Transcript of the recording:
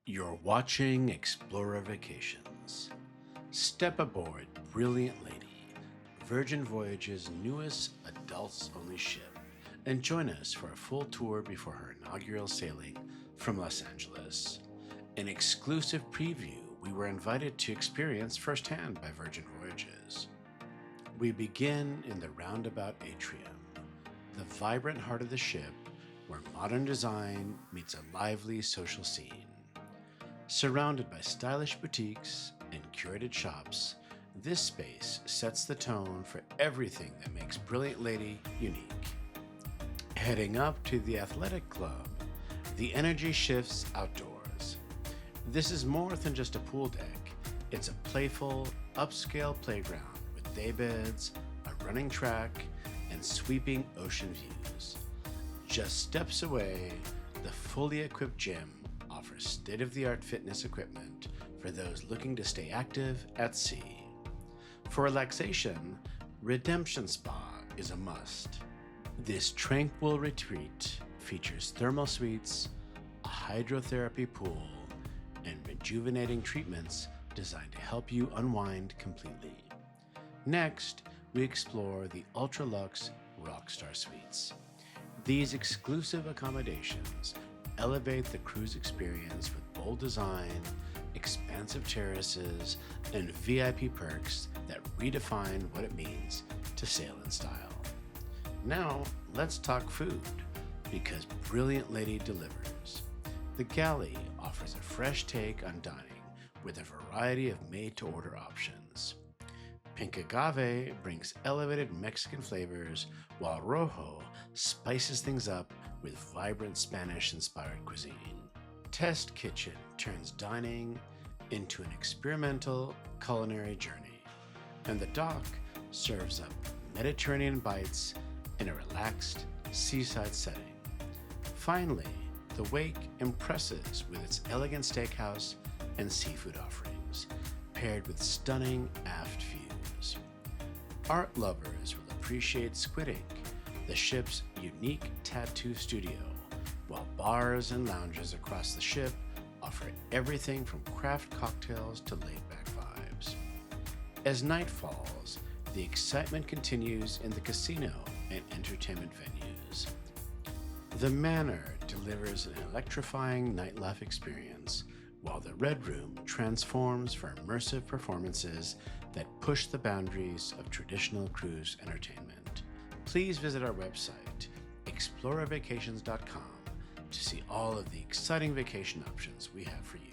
You're watching Explorer Vacations. Step aboard Brilliant Lady, Virgin Voyages' newest adults-only ship, and join us for a full tour before her inaugural sailing from Los Angeles. An exclusive preview we were invited to experience firsthand by Virgin Voyages. We begin in the roundabout atrium, the vibrant heart of the ship where modern design meets a lively social scene. Surrounded by stylish boutiques and curated shops, this space sets the tone for everything that makes Brilliant Lady unique. Heading up to the athletic club, the energy shifts outdoors. This is more than just a pool deck. It's a playful, upscale playground with daybeds, a running track, and sweeping ocean views. Just steps away, the fully equipped gym offers state-of-the-art fitness equipment for those looking to stay active at sea. For relaxation, Redemption Spa is a must. This tranquil retreat features thermal suites, a hydrotherapy pool, and rejuvenating treatments designed to help you unwind completely. Next, we explore the ultra-luxe Rockstar Suites. These exclusive accommodations elevate the cruise experience with bold design, expansive terraces, and VIP perks that redefine what it means to sail in style. Now, let's talk food, because Brilliant Lady delivers. The galley offers a fresh take on dining with a variety of made-to-order options. Pink Agave brings elevated Mexican flavors, while Rojo spices things up with vibrant Spanish-inspired cuisine. Test Kitchen turns dining into an experimental culinary journey, and the Dock serves up Mediterranean bites in a relaxed seaside setting. Finally, the Wake impresses with its elegant steakhouse and seafood offerings, paired with stunning aft views. Art lovers will appreciate Squid Ink, the ship's unique tattoo studio, while bars and lounges across the ship offer everything from craft cocktails to laid-back vibes. As night falls, the excitement continues in the casino and entertainment venues. The Manor delivers an electrifying nightlife experience, while the Red Room transforms for immersive performances that push the boundaries of traditional cruise entertainment. Please visit our website, ExplorerVacations.com, to see all of the exciting vacation options we have for you.